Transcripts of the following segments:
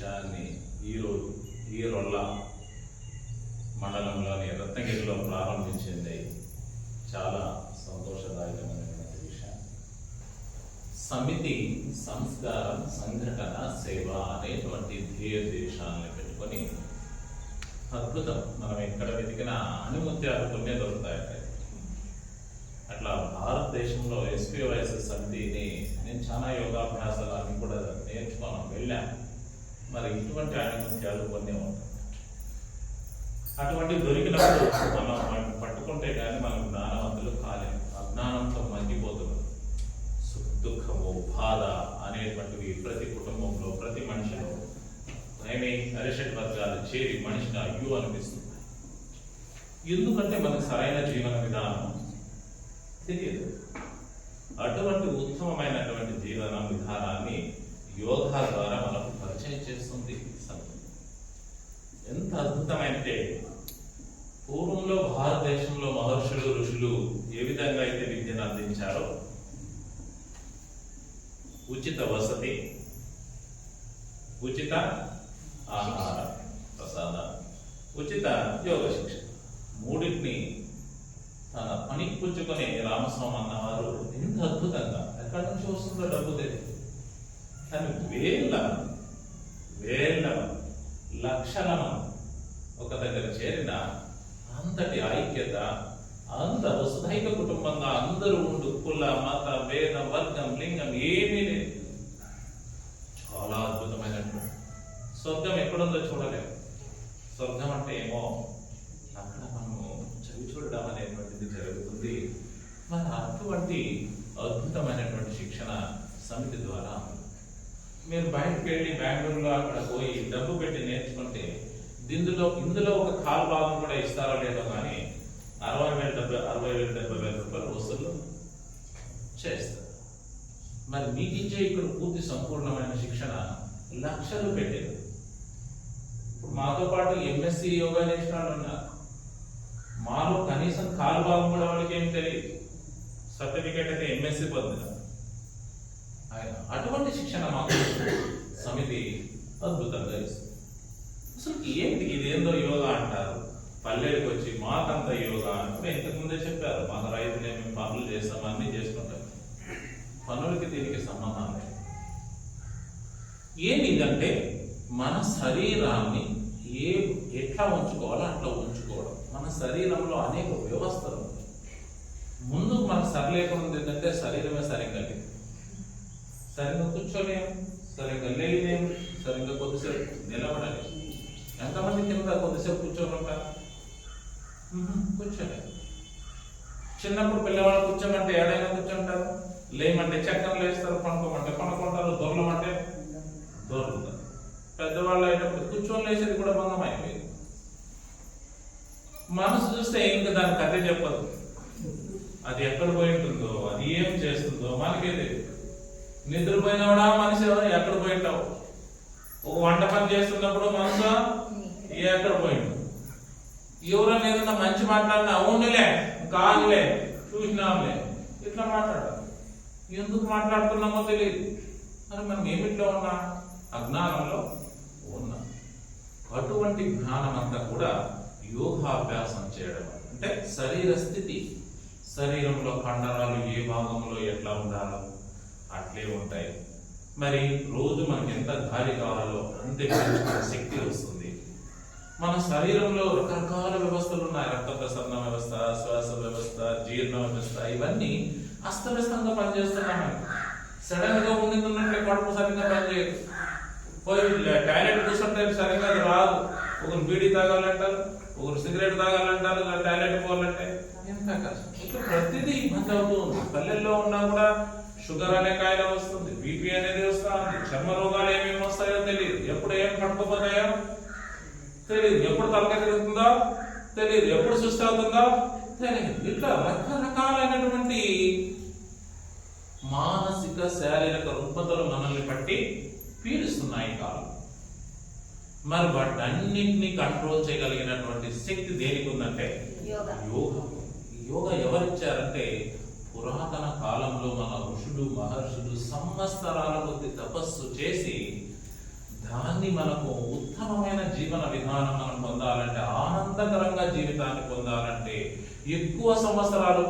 విషయాన్ని ఈరోజు ఈ రొల్ల మండలంలోని రత్నగిరిలో ప్రారంభించింది. చాలా సంతోషదాయకమైనటువంటి విషయం. సమితి, సంస్కారం, సంఘటన, సేవ అనేటువంటి ధ్యేయోద్దేశాలను పెట్టుకొని అద్భుతం. మనం ఎక్కడ వెతికిన అణిముత్యాలు కొన్ని దొరుకుతాయండి. అట్లా భారతదేశంలో SPOS సమితిని నేను చాలా యోగాభ్యాసాలు అన్ని కూడా వెళ్ళాను. మరి ఇటువంటి అణిముత్యాలు కొన్ని ఉంటాయి. అటువంటి దొరికినప్పుడు మనం వాటిని పట్టుకుంటే కానీ మనం జ్ఞానవంతులు కాలేము. అజ్ఞానంతో మగ్గిపోతున్నాం. దుఃఖము, బాధ అనేటువంటివి ప్రతి కుటుంబంలో, ప్రతి మనిషిలో అరిషడ్ వర్గాలు చేరి మనిషిని అయ్యో అనిపిస్తుంది. ఎందుకంటే మనకు సరైన జీవన విధానం తెలియదు. అటువంటి ఉత్తమమైనటువంటి జీవన విధానాన్ని యోగా ద్వారా మనకు పరిచయం చేస్తుంది. ఎంత అద్భుతమైనటే పూర్వంలో భారతదేశంలో మహర్షులు, ఋషులు ఏ విధంగా అయితే విద్యను అందించారో ఉచిత వసతి, ఉచిత ఆహార ప్రసాద, ఉచిత యోగ శిక్షణ మూడింటిని తన పనికి పుచ్చుకొని రామస్వామి అన్నవారు ఎంత అద్భుతంగా, ఎక్కడి నుంచి వస్తుందో డబ్బు తెలియదు కానీ వేల లక్షల ఒక దగ్గర చేరిన అంతటి ఐక్యత, అంత వసుధైక కుటుంబంగా అందరూ ఉండు, కుల, మత, వేద, వర్గం, లింగం ఏమీ లేదు. చాలా అద్భుతమైనటువంటి స్వర్గం ఎక్కడుందో చూడలేము. స్వర్గం అంటే ఏమో అక్కడ మనము చవి చూడడం అనేటువంటిది జరుగుతుంది. మరి అటువంటి అద్భుతమైనటువంటి శిక్షణ సమితి ద్వారా మీరు బయటకు వెళ్ళి బెంగళూరులో అక్కడ పోయి డబ్బు పెట్టి నేర్చుకుంటే ఇందులో ఒక కాలు భాగం కూడా ఇస్తారో లేదో కానీ 60,000-70,000 రూపాయలు వసూలు చేస్తారు. మరి మీకు ఇచ్చే ఇక్కడ పూర్తి సంపూర్ణమైన శిక్షణ లక్షలు పెట్టేది. ఇప్పుడు మాతో పాటు MSc యోగా చేసిన వాళ్ళు ఉన్నారు. మాలో కనీసం కాలు భాగం కూడా వాళ్ళకి ఏం తెలియదు. సర్టిఫికేట్ అయితే MSc పొందిన ఆయన అటువంటి శిక్షణ మాకు సమితి అద్భుతంగా ఇస్తుంది. అసలు ఏంటి ఇదేందో యోగా అంటారు, పల్లెలకు వచ్చి మాకంత యోగా అంటే ఇంతకుముందే చెప్పారు. మాకు రైతులే, మేము పనులు చేస్తాం, అన్నీ చేసుకుంటాం. పనులకి దీనికి సంబంధం లేదు. ఏంటిదంటే మన శరీరాన్ని ఎట్లా ఉంచుకోవాలో అట్లా ఉంచుకోవడం. మన శరీరంలో అనేక వ్యవస్థలు ముందు మనకు సరి లేకుండా ఏంటంటే శరీరమే సరిగ్గా లేదు. సరిగ్గా కూర్చోలేము, సరిగ్గా లేలేము, సరిగ్గా కొద్దిసేపు నిలబడలేము. ఎంతమంది కింద కొద్దిసేపు కూర్చొని ఉంటారు? కూర్చోలేరు. చిన్నప్పుడు పిల్లవాళ్ళు కూర్చోమంటే ఏడైనా కూర్చుంటారు, లేమంటే చక్కలు వేస్తారు, పనుకోమంటే పనుకుంటారు, దొరలమంటే దొరుకుతారు. పెద్దవాళ్ళు అయినప్పుడు కూర్చొని లేచేది కూడా భంగం అయిపోయింది. మనసు చూస్తే ఇంకా దాని కథ చెప్పదు. అది ఎక్కడ పోయి ఉంటుందో, అది ఏం చేస్తుందో మనకే తెలియదు. నిద్రపోయినవాడా మనిషి ఎక్కడ పోయింటావు? ఒక వంట పని చేస్తున్నప్పుడు మనసు ఎక్కడ పోయిండు? ఎవరైనా ఏదన్నా మంచి మాట్లాడినా అవునులే, కాదులే, చూసినాంలే, ఇట్లా మాట్లాడాలి. ఎందుకు మాట్లాడుతున్నామో తెలియదు. మరి మనం ఏమిట్లో ఉన్నా? అజ్ఞానంలో ఉన్నా. అటువంటి జ్ఞానం అంతా కూడా యోగాభ్యాసం చేయడం అంటే శరీర స్థితి, శరీరంలో కండరాలు ఏ భాగంలో ఎట్లా ఉండాలో అట్లే ఉంటాయి. మరి రోజు మనకి ఎంత గాలి కావాలో అంతే పెంచుకునే శక్తి వస్తుంది. మన శరీరంలో రకరకాల వ్యవస్థలు ఉన్నాయి. రక్త ప్రసరణ వ్యవస్థ, శ్వాస వ్యవస్థ, జీర్ణ వ్యవస్థ, ఇవన్నీ అస్తవ్యస్తంగా పనిచేస్తున్నాయి. సడన్ గా ఉన్నట్లే కడుపు సరిగ్గా పనిచేయదు. పోయి టాయిలెట్ కూర్చుంటే సరిగ్గా అది రాదు. ఒకరు బీడీ తాగాలంటారు, ఒకరు సిగరెట్ తాగాలంటారు, టాయిలెట్ పోవాలంటే ఎంత కష్టం. ఇట్లా ప్రతిదీ ఇబ్బంది అవుతూ ఉంది. పల్లెల్లో ఉన్నా కూడా షుగర్ అనే కాయలు వస్తుంది, BP అనేది వస్తా ఉంది, చర్మ రోగాలు ఏమేమి వస్తాయో తెలియదు, ఎప్పుడు ఏం పట్టుకుపోతాయో తెలియదు, ఎప్పుడు తలకాయ తిరుగుతుందో తెలియదు, ఎప్పుడు సుస్థి అవుతుందో తెలియదు. ఇట్లా రకరకాలైనటువంటి మానసిక, శారీరక రుగ్మతలు మనల్ని పట్టి పీడిస్తున్నాయి కాలం. మరి వాటన్నింటినీ కంట్రోల్ చేయగలిగినటువంటి శక్తి దేనికి ఉందంటే యోగా ఎవరిచ్చారంటే పురాతన కాలంలో మన ఋషులు, మహర్షులు సంవత్సరాల కొద్ది తపస్సు చేసి దాన్ని మనకు ఉత్తమమైన జీవన విధానం మనం పొందాలంటే, ఆనందకరంగా జీవితాన్ని పొందాలంటే, ఎక్కువ సంవత్సరాలు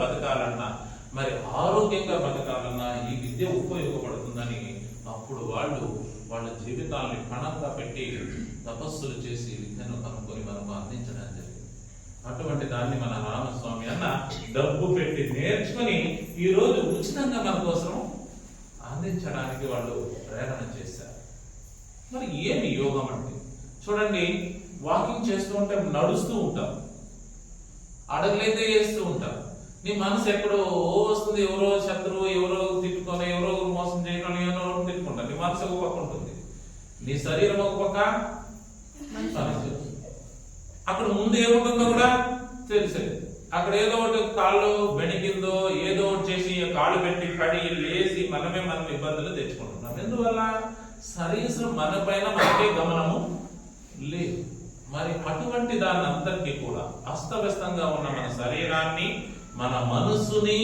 బతకాలన్నా, మరి ఆరోగ్యంగా బతకాలన్నా ఈ విద్య ఉపయోగపడుతుందని అప్పుడు వాళ్ళ జీవితాన్ని పణంగా పెట్టి తపస్సులు చేసి విద్యను కనుక్కొని మనకు అందించడం జరిగింది. అటువంటి దాన్ని మన రామస్వామి అన్న డబ్బు పెట్టి నేర్చుకుని ఈ రోజు ఉచితంగా మన కోసం అందించడానికి వాళ్ళు ప్రేరణ చేశారు. మరి ఏమి యోగం అంటే, చూడండి, వాకింగ్ చేస్తూ ఉంటే నడుస్తూ ఉంటాం, అడగలేదే వేస్తూ ఉంటాం. నీ మనసు ఎక్కడో వస్తుంది, ఎవరో శత్రువు, ఎవరో తిట్టుకొని, ఎవరో మోసం చేయడం, ఎవరో తిట్టుకుంటారు. నీ మనసు ఒక పక్క ఉంటుంది, నీ శరీరం ఒక పక్క. అక్కడ ముందు ఏముంటుందో కూడా తెలిసేది. అక్కడ ఏదో ఒకటి కాళ్ళు బెణికిందో ఏదో ఒకటి చేసి కాళ్ళు పెట్టి పడి లేచి మనం ఇబ్బందులు తెచ్చుకుంటున్నాం. ఎందువల్ల? శరీరం మన పైన మనకే గమనము లేదు. మరి అటువంటి దాన్ని అంతటికీ కూడా అస్తవ్యస్తంగా ఉన్న మన శరీరాన్ని, మన మనస్సుని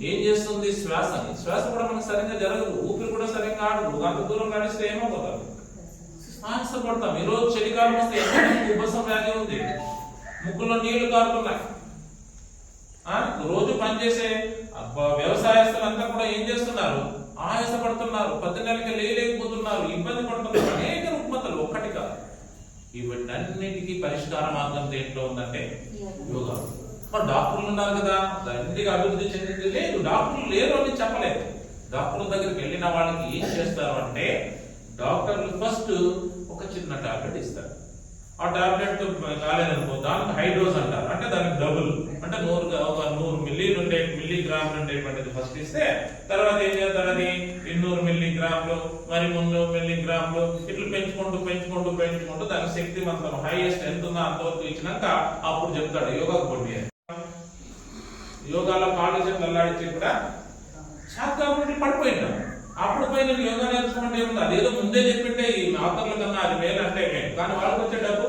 ఏం చేస్తుంది? శ్వాస కూడా మనకు సరిగ్గా జరగదు, ఊపిరి కూడా సరిగ్గా ఆడదు. అంత దూరం నడిస్తే ఏమవుతారు? ఆయాసపడతాం. ఈరోజు చలికాలం వస్తే ఎంతమందికి ఉబ్బసం వ్యాధి ఉంది, ముక్కులో నీళ్లు కారుతున్నాయి. రోజు పనిచేసే వ్యవసాయస్తులంతా కూడా ఏం చేస్తున్నారు? ఆయాసపడుతున్నారు, 10 నెలలకి లేలేకపోతున్నారు, ఇబ్బంది పడుతున్నారు. అనేక రుగ్మతలు, ఒక్కటి కాదు. ఇవన్నిటికీ పరిష్కార మార్గం దేంట్లో ఉందంటే యోగా. మరి డాక్టర్లు ఉన్నారు కదా, దానికి అభివృద్ధి చెందింది లేదు, డాక్టర్లు లేరు అని చెప్పలేదు. డాక్టర్ల దగ్గరికి వెళ్ళిన వాళ్ళకి ఏం చేస్తారు అంటే, డాక్టర్లు ఫస్ట్ ఒక చిన్న టాబ్లెట్ ఇస్తారు. ఆ టాబ్లెట్ కాలేదనుకో, దానికి హై డోస్ అంటారు. అంటే దానికి డబుల్, అంటే 100 మిల్లీగ్రాములు ఉండేటువంటిది ఫస్ట్ ఇస్తే, తర్వాత ఏం చేస్తారు, అది 200 మిల్లీగ్రాములు, మరి 300 మిల్లీగ్రాములు, ఇట్లా పెంచుకుంటూ దాని శక్తి మొత్తం హైయెస్ట్ ఎంత ఉందో అంతవరకు ఇచ్చినాక అప్పుడు చెప్తాడు యోగాకు పొండి. యోగాలో కాళ్ళు చేతులు అల్లాడితే కూడా శాఖాబుడి పడిపోయినాడు. అప్పుడు పోయి నేను యోగా నేర్చుకుంటే ఏముంది? అదేదో ముందే చెప్పింటే ఈ ఆకర్ల కన్నా అది మేలు అంటే మేలు. కానీ వాళ్ళకి వచ్చే డబ్బు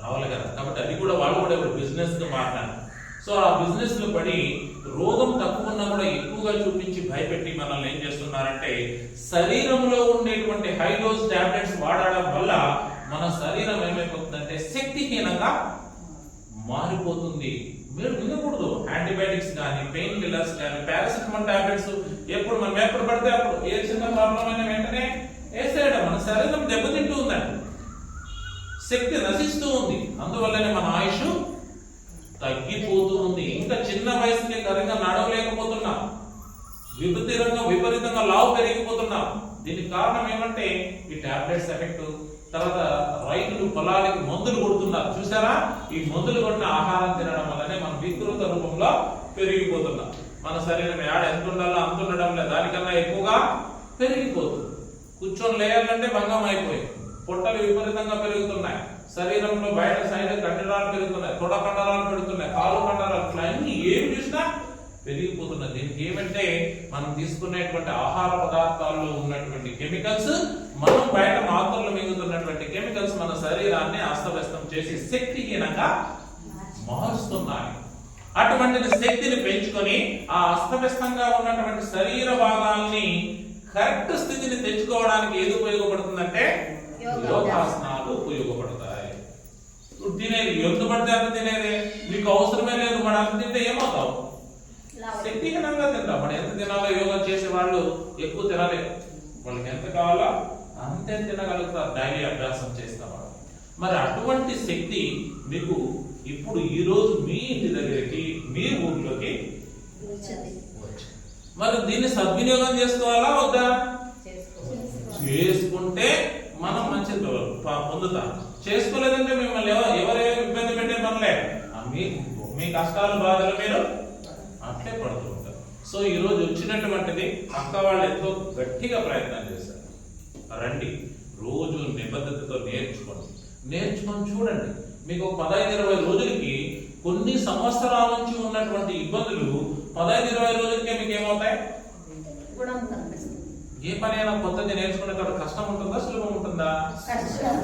రావాలి కదా. కాబట్టి అది కూడా వాళ్ళు కూడా ఇప్పుడు బిజినెస్ గా మాట్లాడారు. సో ఆ బిజినెస్ లో పడి రోగం తక్కువ ఉన్నా కూడా ఎక్కువగా చూపించి భయపెట్టి మనల్ని ఏం చేస్తున్నారంటే, శరీరంలో ఉండేటువంటి హై డోస్ టాబ్లెట్స్ వాడడం వల్ల మన శరీరం ఏమైపోతుందంటే శక్తిహీనంగా మారిపోతుంది. మీరు వినకూడదు. యాంటీబయాటిక్స్ కానీ, పెయిన్ కిల్లర్స్ కానీ, పారాసిటమాల్ టాబ్లెట్స్ మనం ఎప్పుడు పడితే అప్పుడు ఏ చిన్న ప్రాబ్లం అయినా వెంటనే వేసేయడం. మన శరీరం దెబ్బతింటూ ఉందండి, శక్తి నశిస్తూ ఉంది. అందువల్లనే మన ఆయుష్ తగ్గిపోతూ ఉంది. ఇంకా చిన్న వయసుకి కరెక్ట్గా నడవలేకపోతున్నాం, విపరీతంగా లావు పెరిగిపోతున్నాం. దీనికి కారణం ఏమంటే ఈ టాబ్లెట్స్ ఎఫెక్ట్. తర్వాత రైతులు పొలాలకి మందులు కొడుతున్నారు, చూసారా? ఈ మందులు కొట్టిన ఆహారం తినడం వల్లనే మనం వికృత రూపంలో పెరిగిపోతున్నాం. మన శరీరం ఎంత ఉండాలో అంత ఉండడం లేదు, దానికన్నా ఎక్కువగా పెరిగిపోతుంది. కూర్చొని లేయాలంటే భంగం అయిపోయింది. పొట్టలు విపరీతంగా పెరుగుతున్నాయి, శరీరంలో బయట సైడ్ కండరాలు పెరుగుతున్నాయి, తొడ కండరాలు పెరుగుతున్నాయి, కాలు కండరాలు, ఇట్లా అన్ని ఏమి చూసినా పెరిగిపోతున్నది. దీనికి ఏమంటే మనం తీసుకునేటువంటి ఆహార పదార్థాల్లో ఉన్నటువంటి కెమికల్స్, మనం బయట మాత్రలు మింగుతున్నటువంటి కెమికల్స్ మన శరీరాన్ని అస్తవ్యస్తం చేసి శక్తిహీనంగా మారుస్తున్నాయి. అటువంటి శక్తిని పెంచుకొని ఆ అస్తవ్యస్తంగా ఉన్నటువంటి శరీర భాగాల్ని కరెక్ట్ స్థితిని తెచ్చుకోవడానికి ఏది ఉపయోగపడుతుందంటే యోగాసనాలు ఉపయోగపడతాయి. తినేది ఎంత పడితే అంత తినేది, మీకు అవసరమే లేదు. మరి అంత తింటే ఏమవుతావు? శక్తిహీనంగా తింటాం. మరి ఎంత తినాలో యోగా చేసే వాళ్ళు ఎక్కువ తినలేరు, వాళ్ళకి ఎంత కావాలో అంతే తినగలుగుతారు డైలీ అభ్యాసం చేస్తావాడు. మరి అటువంటి శక్తి మీకు ఇప్పుడు ఈ రోజు మీ ఇంటి దగ్గరికి, మీ ఊర్లోకి వచ్చింది. మరి దీన్ని సద్వినియోగం చేసుకోవాలా వద్దా? చేసుకుంటే మనం మంచిది పొందుతాం. చేసుకోలేదంటే మిమ్మల్ని ఎవరు ఇబ్బంది పెట్టే పనులే, మీ కష్టాలు బాధలు మీరు అట్లే పడుతూ ఉంటారు. సో ఈ రోజు వచ్చినటువంటిది అక్క వాళ్ళు ఎంతో గట్టిగా ప్రయత్నం చేశారు. రండి, రోజు నిబద్ధతతో నేర్చుకొని చూడండి. మీకు 15-20 రోజులకి, కొన్ని సంవత్సరాల నుంచి ఉన్నటువంటి ఇబ్బందులు 15-20 రోజులకే మీకు ఏమవుతాయి? ఏ పని అయినా కొత్తది నేర్చుకునే తర్వాత కష్టం ఉంటుందా, సులభం ఉంటుందా?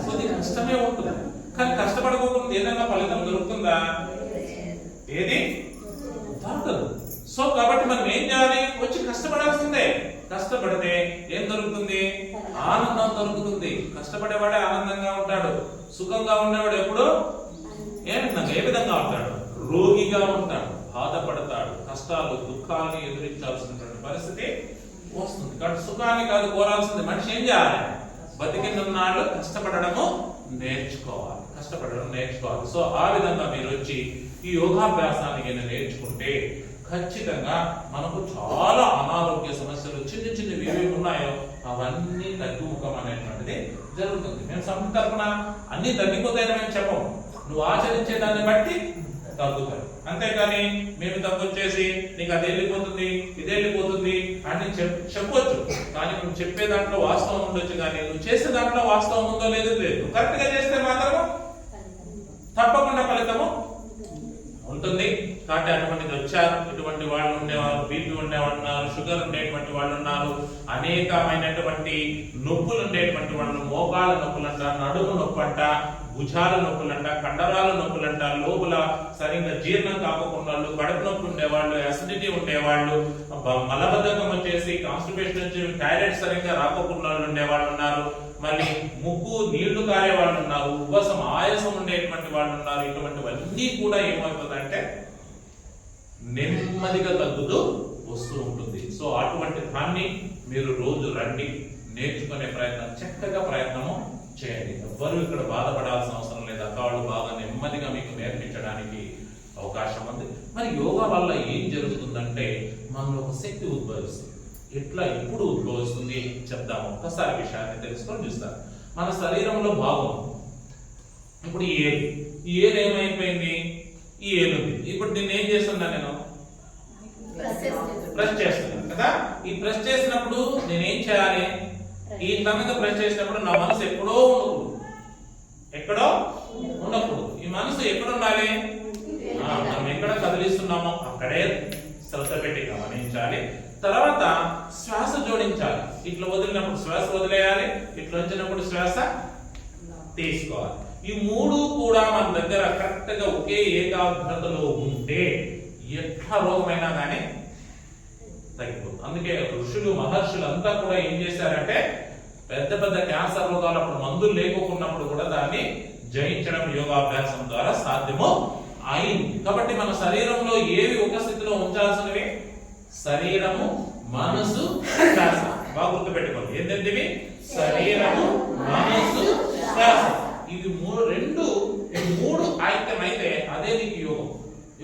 కొద్ది కష్టమే ఉంటుంది. కానీ కష్టపడుకోకుండా ఏదైనా ఫలితం దొరుకుతుందా? ఏది దొరకదు. సో కాబట్టి మనం ఏం చేయాలి? వచ్చి కష్టపడాల్సిందే. కష్టపడితే ఏం దొరుకుతుంది? ఆనందం దొరుకుతుంది. కష్టపడేవాడే ఆనందంగా ఉంటాడు. సుఖంగా ఉండేవాడు ఎప్పుడు ఏ విధంగా ఉంటాడు? రోగిగా ఉంటాడు, బాధపడతాడు, కష్టాలు దుఃఖాలని ఎదురించాల్సినటువంటి పరిస్థితి వస్తుంది. కాబట్టి సుఖాన్ని కాదు కోరాల్సింది. మనిషి ఏం చేయాలి? బతికినాళ్ళు కష్టపడము నేర్చుకోవాలి. సో ఆ విధంగా మీరు వచ్చి ఈ యోగాభ్యాసాన్ని నేర్చుకుంటే ఖచ్చితంగా మనకు చాలా అనారోగ్య సమస్యలు చిన్నవి ఏవి ఉన్నాయో అవన్నీ తగ్గుముఖం అనేటువంటిది జరుగుతుంది. మేము సంస్థ తరపున అన్ని తగ్గిపోతాయని మేము చెప్పము. నువ్వు ఆచరించే దాన్ని బట్టి తగ్గుతాయి. అంతేకాని మేము తగ్గొచ్చేసి నీకు అది వెళ్ళిపోతుంది ఇది వెళ్ళిపోతుంది అని చెప్పొచ్చు. కానీ నువ్వు చెప్పే దాంట్లో వాస్తవం ఉండొచ్చు, కానీ నువ్వు చేసే దాంట్లో వాస్తవం ఉందో లేదో లేదు. కరెక్ట్ గా చేస్తే మాత్రము తప్పకుండా ఫలితము ఉంటుంది. కాబట్టి అటువంటిది వచ్చారు. ఇటువంటి వాళ్ళు ఉండేవారు, బీపీ ఉండేవాళ్ళు ఉన్నారు, షుగర్ ఉండేటువంటి వాళ్ళు ఉన్నారు, అనేకమైనటువంటి నొప్పులు ఉండేటువంటి వాళ్ళు, మోకాళ్ళ నొప్పులంట, నడుము నొప్పంట, భుజాల నొప్పులంట, కండరాల నొప్పులంట, లోపల సరిగ్గా జీర్ణం కాకుండా కడుపు నొప్పి ఉండేవాళ్ళు, అసిడిటీ ఉండేవాళ్ళు, మలబద్ధకం వచ్చేసి కాన్స్టిపేషన్ వచ్చి టాయిలెట్ సరిగ్గా రాకోకుండా ఉండేవాళ్ళు ఉన్నారు, మళ్ళీ ముక్కు నీళ్లు కారే వాళ్ళు ఉన్నారు, ఉబ్బసం ఆయాసం ఉండేటువంటి వాళ్ళు ఉన్నారు. ఇటువంటివన్నీ కూడా ఏమవుతుందంటే నెమ్మదిగా తగ్గుతూ వస్తూ ఉంటుంది. సో అటువంటి దాన్ని మీరు రోజు రండి, నేర్చుకునే ప్రయత్నం చక్కగా ప్రయత్నము చేయండి. ఎవ్వరూ ఇక్కడ బాధపడాల్సిన అవసరం లేదు. అక్కవాళ్ళు బాగా నెమ్మదిగా మీకు నేర్పించడానికి అవకాశం ఉంది. మరి యోగా వల్ల ఏం జరుగుతుందంటే మనలో ఒక శక్తి ఉద్భవిస్తుంది. ఎప్పుడు ఉద్భవిస్తుంది చెప్దాము. ఒక్కసారి విషయాన్ని తెలుసుకొని చూస్తారు. మన శరీరంలో భాగం ఇప్పుడు ఈ ఏలు ఏమైపోయింది? ఈ ఏలు ఉంది. ఇప్పుడు దీన్ని ఏం చేస్తున్నా? నేను ప్రెస్ చేస్తున్నాను కదా. ఈ ప్రెస్ చేసినప్పుడు నేనేం చేయాలి? ఈ తనగా ప్రెస్ చేసినప్పుడు నా మనసు ఎక్కడో ఉండకూడదు. ఈ మనసు ఎక్కడ ఉండాలి? మనం ఎక్కడ కదిలిస్తున్నామో అక్కడే శ్రద్ధ పెట్టి గమనించాలి. తర్వాత శ్వాస జోడించాలి. ఇట్లా వదిలినప్పుడు శ్వాస వదిలేయాలి, ఇట్లా వచ్చినప్పుడు శ్వాస తీసుకోవాలి. ఈ మూడు కూడా మన దగ్గర కరెక్ట్ గా ఒకే ఏకాగ్రతలో ఉంటే ఎట్లా రోగమైనా కానీ తగ్గిపోతుంది. అందుకే ఋషులు మహర్షులు అంతా కూడా ఏం చేశారంటే పెద్ద క్యాన్సర్ రోగాలు అప్పుడు మందులు లేకపోకున్నప్పుడు కూడా దాన్ని జయించడం యోగాభ్యాసం ద్వారా సాధ్యము అయింది. కాబట్టి మన శరీరంలో ఏవి ఒక స్థితిలో ఉంచాల్సినవి? శరీరము, మనసు, శ్వాస. బాగా గుర్తుపెట్టుకోండి. ఏంటంటే శరీరము, మనసు, శ్వాస. ఇవి మూడు ఐక్యమైతే అదే నీకు యోగం.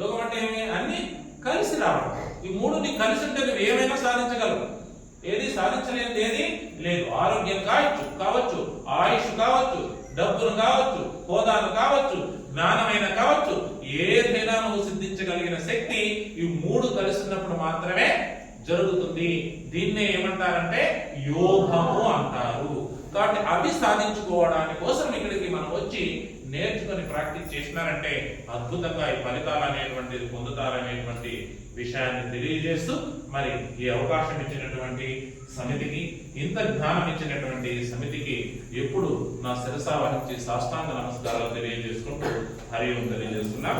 యోగం అంటే ఏమి? అన్ని కలిసి రావడం. ఈ మూడు నీకు కలిసి ఉంటే నువ్వు ఏమైనా సాధించగలవు. ఏది సాధించలేనిది ఏది లేదు. ఆరోగ్యం కావచ్చు, ఆయుష్ కావచ్చు, డబ్బులు కావచ్చు, హోదాలు కావచ్చు, జ్ఞానమైన కావచ్చు, ఏదైనా నువ్వు సిద్ధించగలిగిన శక్తి ఈ మూడు కలిసినప్పుడు మాత్రమే జరుగుతుంది. దీన్నే ఏమంటారంటే యోగము అంటారు. కాబట్టి అవి సాధించుకోవడానికి కోసం ఇక్కడికి మనం వచ్చి నేర్చుకుని ప్రాక్టీస్ చేసినారంటే అద్భుతంగా ఈ ఫలితాలు అనేటువంటిది పొందుతారనేటువంటి విషయాన్ని తెలియజేస్తూ మరి ఈ అవకాశం ఇచ్చినటువంటి సమితికి, ఇంత జ్ఞానం ఇచ్చినటువంటి సమితికి ఎప్పుడు నా శిరసా వహించి సాష్టాంగ నమస్కారాలు తెలియజేసుకుంటూ హరి ఓం తెలియజేస్తున్నా.